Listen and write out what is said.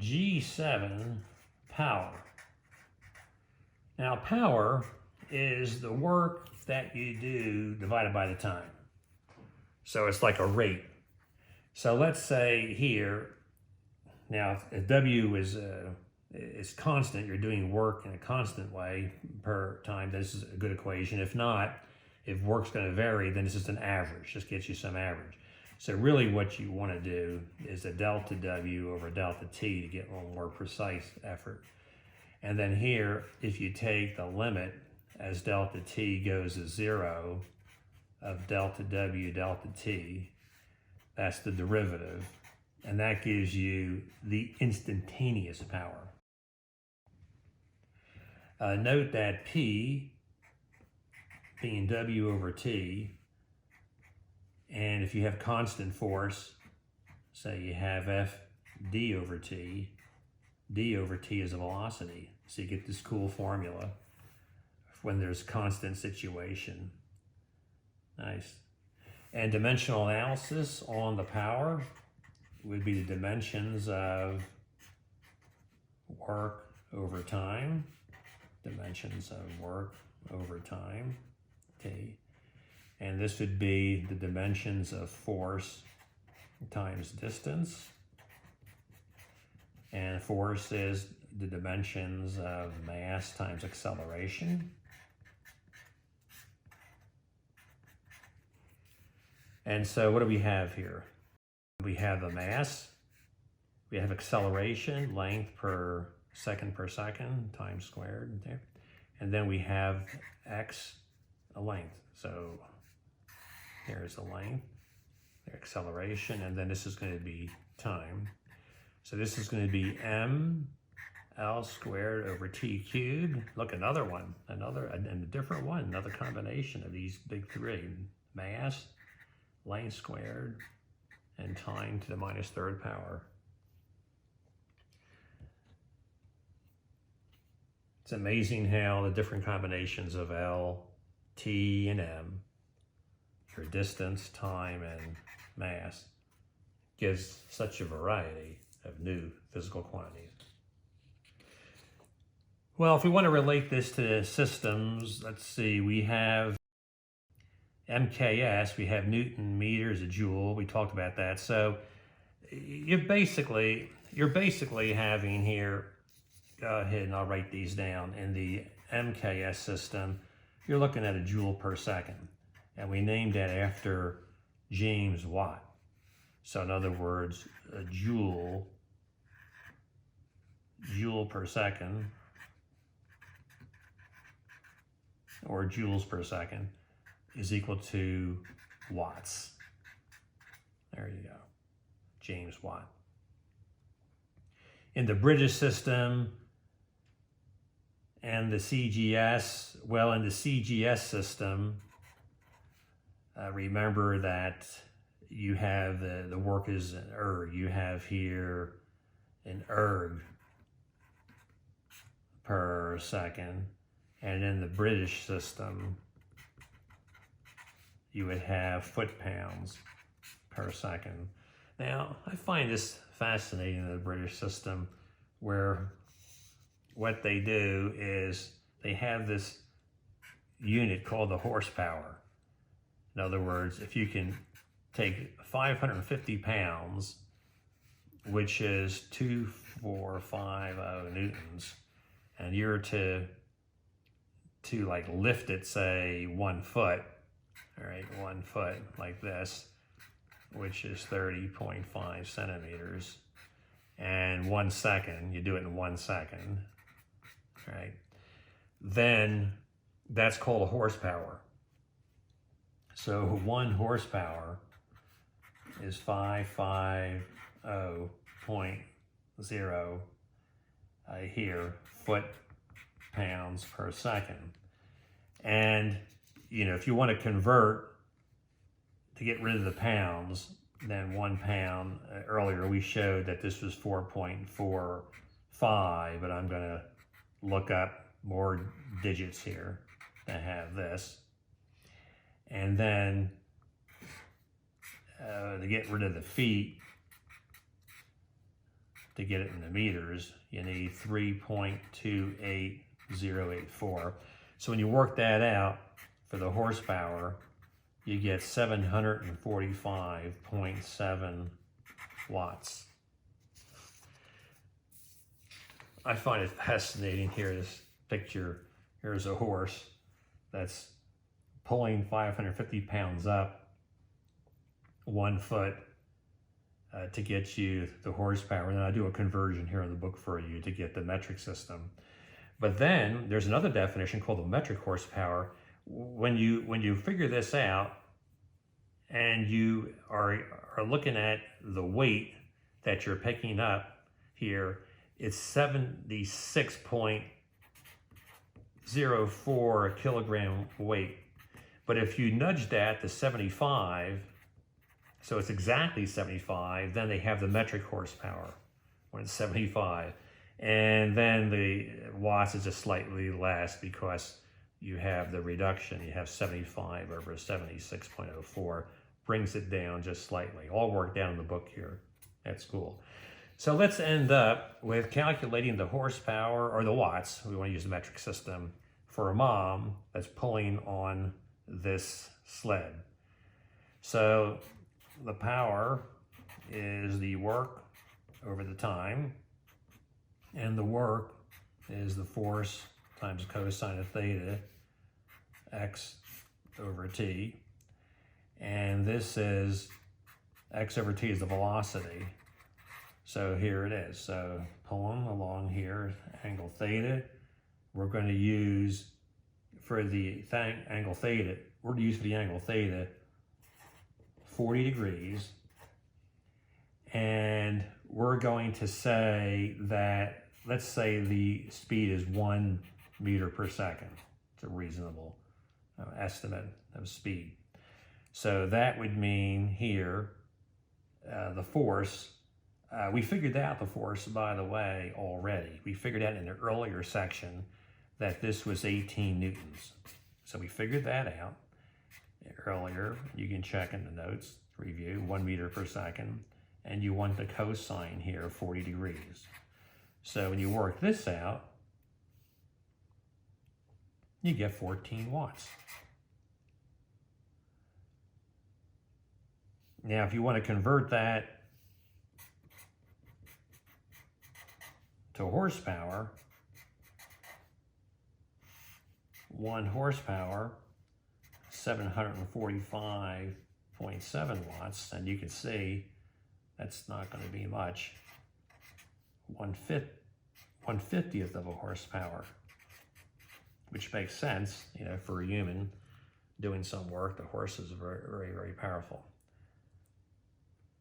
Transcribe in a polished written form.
G7 power. Now power is the work that you do divided by the time. So it's like a rate. So let's say here, now if W is constant, you're doing work in a constant way per time, this is a good equation. If not, if work's going to vary, then it's just an average, just gets you some average. So really what you want to do is a delta W over delta T to get a little more precise effort. And then here, if you take the limit as delta T goes to 0 of delta W delta T, that's the derivative, and that gives you the instantaneous power. Note that P being W over T, and if you have constant force, say you have F d over T, d over T is a velocity. So you get this cool formula when there's constant situation. Nice. And dimensional analysis on the power would be the dimensions of work over time, dimensions of work over time, T. And this would be the dimensions of force times distance. And force is the dimensions of mass times acceleration. And so what do we have here? We have the mass, we have acceleration, length per second times squared there. And then we have x, a length. So here's the length, the acceleration, and then this is going to be time. So this is going to be m L squared over T cubed. Look, another one, and a different one, another combination of these big three. Mass, length squared, and time to the minus third power. It's amazing how the different combinations of L, T, and M, for distance, time, and mass, gives such a variety of new physical quantities. Well, if we want to relate this to systems, let's see, we have MKS, we have Newton meters a joule, we talked about that. So you're basically having here, go ahead and I'll write these down. In the MKS system, you're looking at a joule per second. And we named that after James Watt. So in other words, a joule per second, or joules per second, is equal to watts. There you go, James Watt. In the British system and the CGS, well, in the CGS system, remember that you have the work is an erg. You have here an erg per second. And in the British system, you would have foot-pounds per second. Now, I find this fascinating in the British system, where what they do is they have this unit called the horsepower. In other words, if you can take 550 pounds, which is 2450 newtons, and you're to like lift it, say 1 foot, all right, 1 foot like this, which is 30.5 centimeters, and 1 second, you do it in 1 second, right? Then that's called a horsepower. So 1 horsepower is 550.0 here, foot-pounds per second. And, you know, if you want to convert to get rid of the pounds, then 1 pound, earlier we showed that this was 4.45, but I'm going to look up more digits here to have this. And then to get rid of the feet, to get it in the meters, you need 3.28084. So when you work that out for the horsepower, you get 745.7 watts. I find it fascinating here, this picture. Here's a horse that's pulling 550 pounds up 1 foot to get you the horsepower. And then I do a conversion here in the book for you to get the metric system. But then there's another definition called the metric horsepower. When you figure this out and you are looking at the weight that you're picking up here, it's 76.04 kilogram weight. But if you nudge that to 75, so it's exactly 75, then they have the metric horsepower when it's 75. And then the watts is just slightly less because you have the reduction. You have 75 over 76.04, brings it down just slightly. All worked out in the book here. That's cool. So let's end up with calculating the horsepower, or the watts, we want to use the metric system, for a mom that's pulling on this sled. So the power is the work over the time, and the work is the force times cosine of theta, x over t. And this is x over t is the velocity. So here it is. So pulling along here, angle theta. We're going to use for the angle theta, 40 degrees. And we're going to say that, let's say the speed is 1 meter per second. It's a reasonable estimate of speed. So that would mean here, the force, we figured out the force, by the way, already. We figured out in the earlier section that this was 18 newtons. So we figured that out earlier. You can check in the notes, review, 1 meter per second. And you want the cosine here, 40 degrees. So when you work this out, you get 14 watts. Now, if you want to convert that to horsepower, 1 horsepower, 745.7 watts, and you can see that's not going to be much. 1/50th of a horsepower, which makes sense, you know, for a human doing some work. The horse is very, very, very powerful.